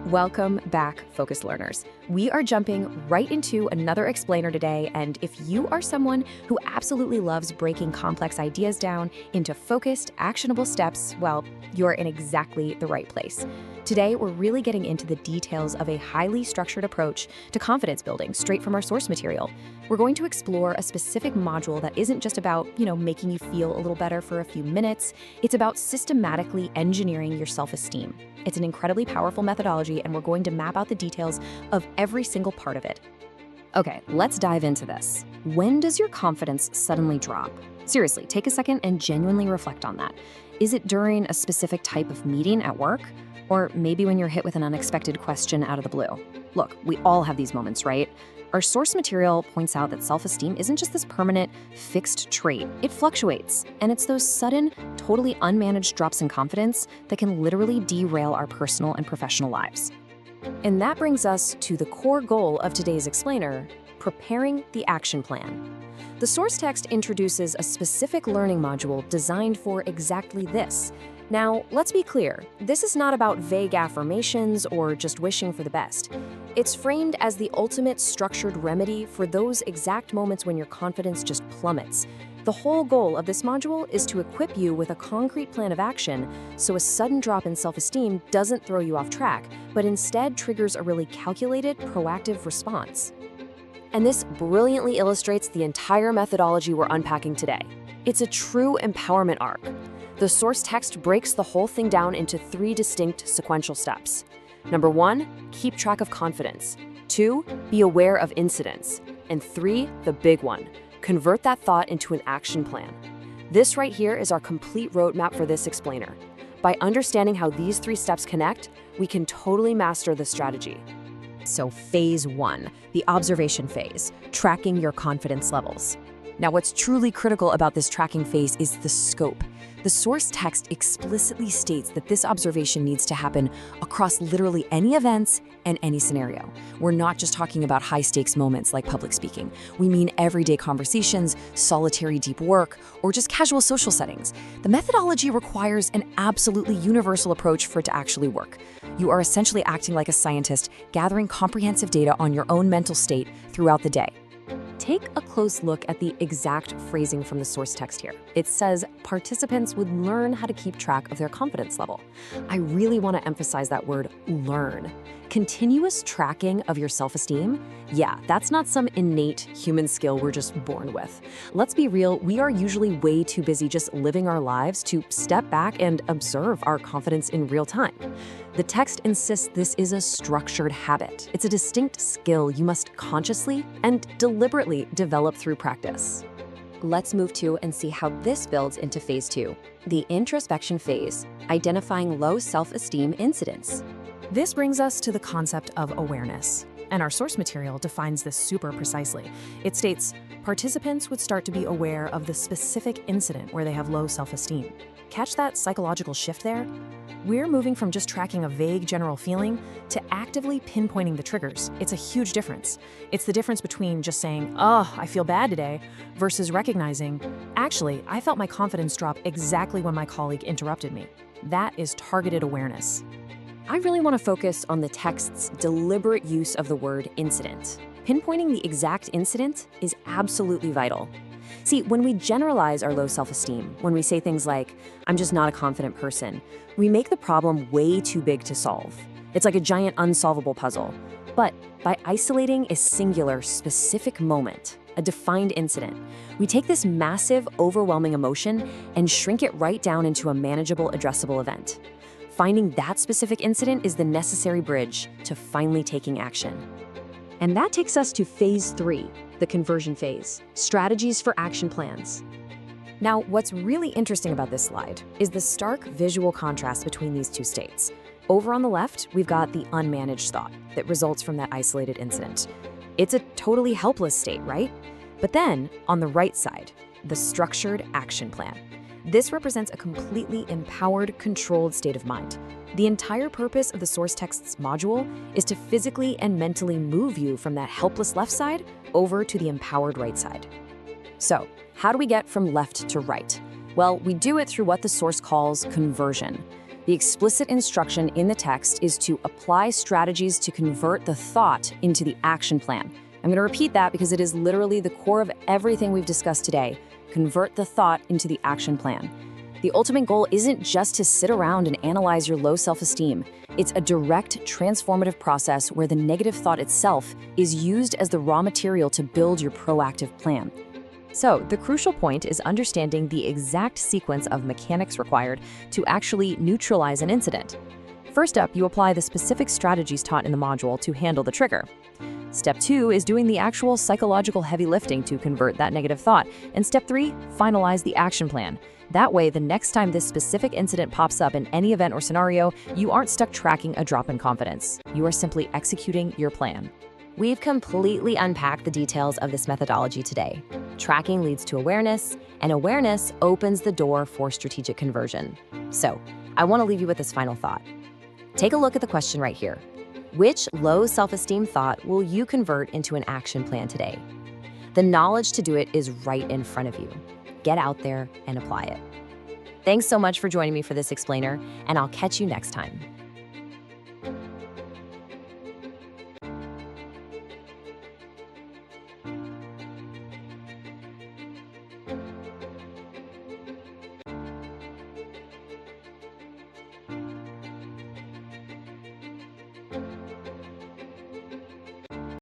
Welcome back, focused learners. We are jumping right into another explainer today, and if you are someone who absolutely loves breaking complex ideas down into focused, actionable steps, well, you're in exactly the right place. Today, we're really getting into the details of a highly structured approach to confidence building straight from our source material. We're going to explore a specific module that isn't just about, making you feel a little better for a few minutes. It's about systematically engineering your self-esteem. It's an incredibly powerful methodology, and we're going to map out the details of every single part of it. Okay, let's dive into this. When does your confidence suddenly drop? Seriously, take a second and genuinely reflect on that. Is it during a specific type of meeting at work? Or maybe when you're hit with an unexpected question out of the blue? Look, we all have these moments, right? Our source material points out that self-esteem isn't just this permanent, fixed trait. It fluctuates, and it's those sudden, totally unmanaged drops in confidence that can literally derail our personal and professional lives. And that brings us to the core goal of today's explainer: preparing the action plan. The source text introduces a specific learning module designed for exactly this. Now, let's be clear, this is not about vague affirmations or just wishing for the best. It's framed as the ultimate structured remedy for those exact moments when your confidence just plummets. The whole goal of this module is to equip you with a concrete plan of action so a sudden drop in self-esteem doesn't throw you off track, but instead triggers a really calculated, proactive response. And this brilliantly illustrates the entire methodology we're unpacking today. It's a true empowerment arc. The source text breaks the whole thing down into 3 distinct sequential steps. Number 1, keep track of confidence. 2, be aware of incidents. And 3, the big one, convert that thought into an action plan. This right here is our complete roadmap for this explainer. By understanding how these 3 steps connect, we can totally master the strategy. So phase 1, the observation phase, tracking your confidence levels. Now, what's truly critical about this tracking phase is the scope. The source text explicitly states that this observation needs to happen across literally any events and any scenario. We're not just talking about high-stakes moments like public speaking. We mean everyday conversations, solitary deep work, or just casual social settings. The methodology requires an absolutely universal approach for it to actually work. You are essentially acting like a scientist, gathering comprehensive data on your own mental state throughout the day. Take a close look at the exact phrasing from the source text here. It says participants would learn how to keep track of their confidence level. I really want to emphasize that word, learn. Continuous tracking of your self-esteem? Yeah, that's not some innate human skill we're just born with. Let's be real, we are usually way too busy just living our lives to step back and observe our confidence in real time. The text insists this is a structured habit. It's a distinct skill you must consciously and deliberately develop through practice. Let's move to and see how this builds into phase 2, the introspection phase, identifying low self-esteem incidents. This brings us to the concept of awareness, and our source material defines this super precisely. It states, participants would start to be aware of the specific incident where they have low self-esteem. Catch that psychological shift there? We're moving from just tracking a vague general feeling to actively pinpointing the triggers. It's a huge difference. It's the difference between just saying, oh, I feel bad today, versus recognizing, actually, I felt my confidence drop exactly when my colleague interrupted me. That is targeted awareness. I really want to focus on the text's deliberate use of the word incident. Pinpointing the exact incident is absolutely vital. See, when we generalize our low self-esteem, when we say things like, I'm just not a confident person, we make the problem way too big to solve. It's like a giant unsolvable puzzle. But by isolating a singular, specific moment, a defined incident, we take this massive, overwhelming emotion and shrink it right down into a manageable, addressable event. Finding that specific incident is the necessary bridge to finally taking action. And that takes us to phase 3, the conversion phase, strategies for action plans. Now, what's really interesting about this slide is the stark visual contrast between these 2 states. Over on the left, we've got the unmanaged thought that results from that isolated incident. It's a totally helpless state, right? But then, on the right side, the structured action plan. This represents a completely empowered, controlled state of mind. The entire purpose of the source text's module is to physically and mentally move you from that helpless left side over to the empowered right side. So, how do we get from left to right? Well, we do it through what the source calls conversion. The explicit instruction in the text is to apply strategies to convert the thought into the action plan. I'm going to repeat that because it is literally the core of everything we've discussed today. Convert the thought into the action plan. The ultimate goal isn't just to sit around and analyze your low self-esteem. It's a direct, transformative process where the negative thought itself is used as the raw material to build your proactive plan. So, the crucial point is understanding the exact sequence of mechanics required to actually neutralize an incident. First up, you apply the specific strategies taught in the module to handle the trigger. Step 2 is doing the actual psychological heavy lifting to convert that negative thought. And step 3, finalize the action plan. That way, the next time this specific incident pops up in any event or scenario, you aren't stuck tracking a drop in confidence. You are simply executing your plan. We've completely unpacked the details of this methodology today. Tracking leads to awareness, and awareness opens the door for strategic conversion. So, I want to leave you with this final thought. Take a look at the question right here. Which low self-esteem thought will you convert into an action plan today? The knowledge to do it is right in front of you. Get out there and apply it. Thanks so much for joining me for this explainer, and I'll catch you next time.